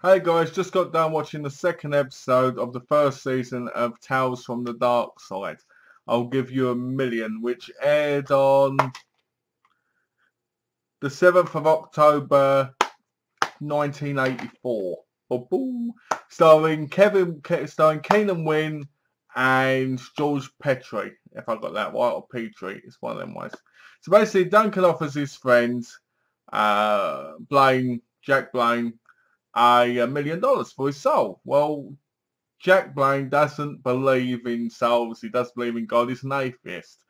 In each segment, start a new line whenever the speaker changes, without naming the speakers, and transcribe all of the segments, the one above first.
Hey guys, just got done watching the second episode of the first season of Tales from the Darkside. I'll give you a million, which aired on the 7th of October 1984. Boom. Starring Keenan Wynn and George Petrie, if I got that right, or Petrie, it's one of them ways. So basically, Duncan offers his friend, Jack Blaine, $1 million for his soul. Well, Jack Blaine doesn't believe in souls. He doesn't believe in God. He's an atheist.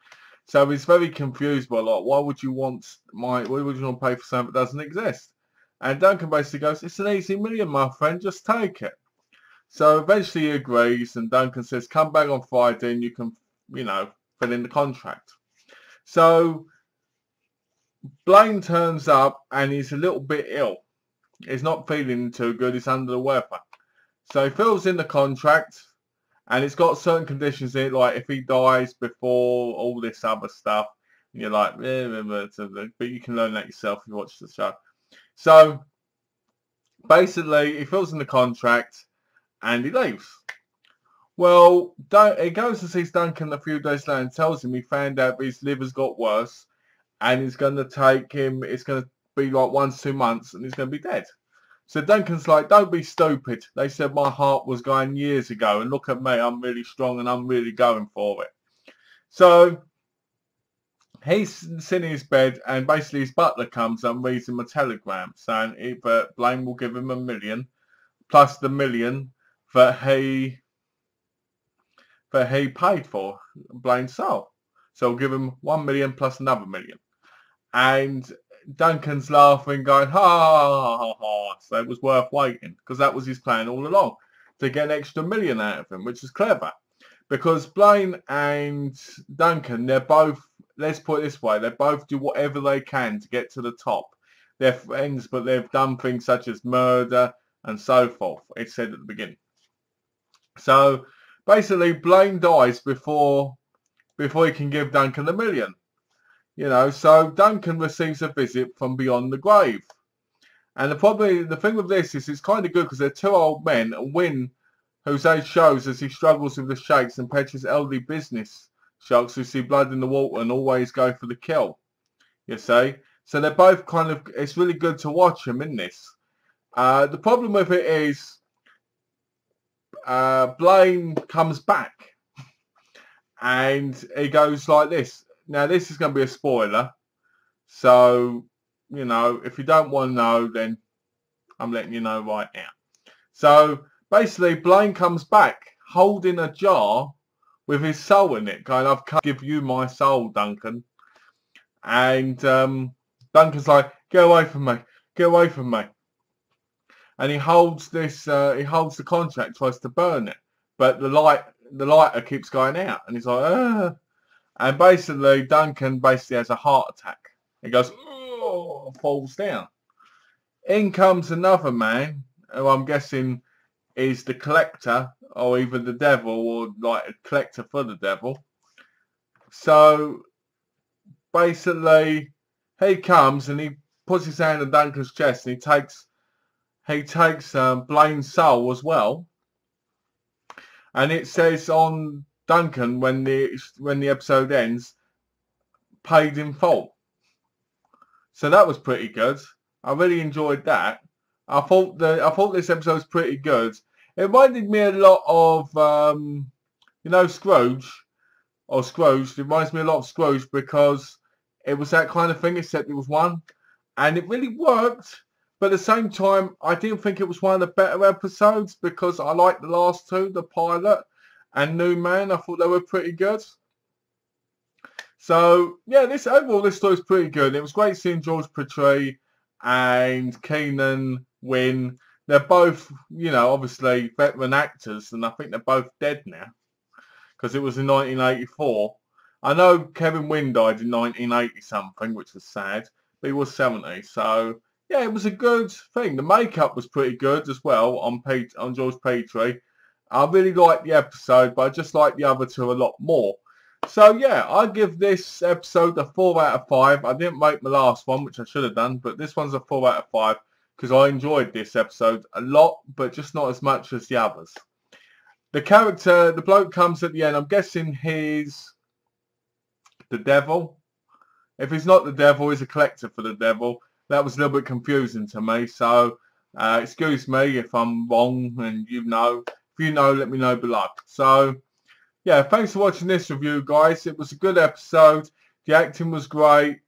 So he's very confused by why would you want to pay for something that doesn't exist? And Duncan basically goes, it's an easy million, my friend, just take it. So eventually he agrees, and Duncan says, come back on Friday and you can, fill in the contract. So Blaine turns up and he's a little bit ill. He's not feeling too good. He's under the weather. So he fills in the contract, and it's got certain conditions in it, like if he dies before all this other stuff, and you're like, but you can learn that yourself if you watch the show. So basically, he fills in the contract, and he leaves. Well, he goes and sees Duncan a few days later and tells him he found out his liver's got worse, and it's going to take him, it's going to be like 1 to 2 months, and he's going to be dead. So Duncan's like, don't be stupid. They said my heart was going years ago, and look at me, I'm really strong and I'm really going for it. So he's sitting in his bed, and basically his butler comes and reads him a telegram saying either Blaine will give him $1 million plus the $1 million that he paid for Blaine's soul. So we'll give him $1 million plus another $1 million. And Duncan's laughing, going, ha, ha, ha, ha. So it was worth waiting, because that was his plan all along, to get an extra $1 million out of him, which is clever. Because Blaine and Duncan, they're both, let's put it this way, they both do whatever they can to get to the top. They're friends, but they've done things such as murder and so forth, it said at the beginning. So basically, Blaine dies before he can give Duncan $1 million. So Duncan receives a visit from beyond the grave. And the thing with this is it's kind of good because they're 2 old men, and Wynn, whose age shows as he struggles with the shakes, and Petrie's elderly business sharks who see blood in the water and always go for the kill. You see? So they're both it's really good to watch them in this. The problem with it is Blaine comes back and he goes like this. Now, this is going to be a spoiler, so, if you don't want to know, then I'm letting you know right now. So, basically, Blaine comes back holding a jar with his soul in it, going, I've come to give you my soul, Duncan. And Duncan's like, get away from me, get away from me. And he holds this, he holds the contract, tries to burn it, but the lighter keeps going out, and he's like, ah. And basically, Duncan has a heart attack. He goes, oh, falls down. In comes another man, who I'm guessing is the collector, or either the devil, or like a collector for the devil. So, basically, he comes and he puts his hand on Duncan's chest, and he takes Blaine's soul as well. And it says on Duncan, when the episode ends, paid in full. So that was pretty good. I really enjoyed that. I thought this episode was pretty good. It reminded me a lot of Scrooge. It reminds me a lot of Scrooge because it was that kind of thing, except it was one, and it really worked. But at the same time, I didn't think it was one of the better episodes because I liked the last 2, the pilot and New Man. I thought they were pretty good. So, yeah, overall this story is pretty good. It was great seeing George Petrie and Keenan Wynn. They're both, obviously veteran actors, and I think they're both dead now because it was in 1984. I know Kevin Wynn died in 1980 something, which was sad, but he was 70. So, yeah, it was a good thing. The makeup was pretty good as well on George Petrie. I really liked the episode, but I just like the other 2 a lot more. So, yeah, I give this episode a 4 out of 5. I didn't make my last one, which I should have done, but this one's a 4 out of 5. because I enjoyed this episode a lot, but just not as much as the others. The character, the bloke comes at the end. I'm guessing he's the devil. If he's not the devil, he's a collector for the devil. That was a little bit confusing to me. So, excuse me if I'm wrong, and you know. If you know, let me know below. So, yeah, thanks for watching this review, guys. It was a good episode. The acting was great.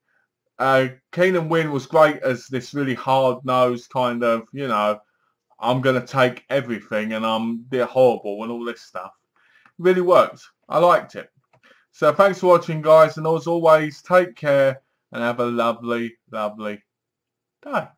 Keenan Wynn was great as this really hard-nosed kind of, you know, I'm going to take everything and they're horrible and all this stuff. It really worked. I liked it. So thanks for watching, guys. And as always, take care and have a lovely, lovely day.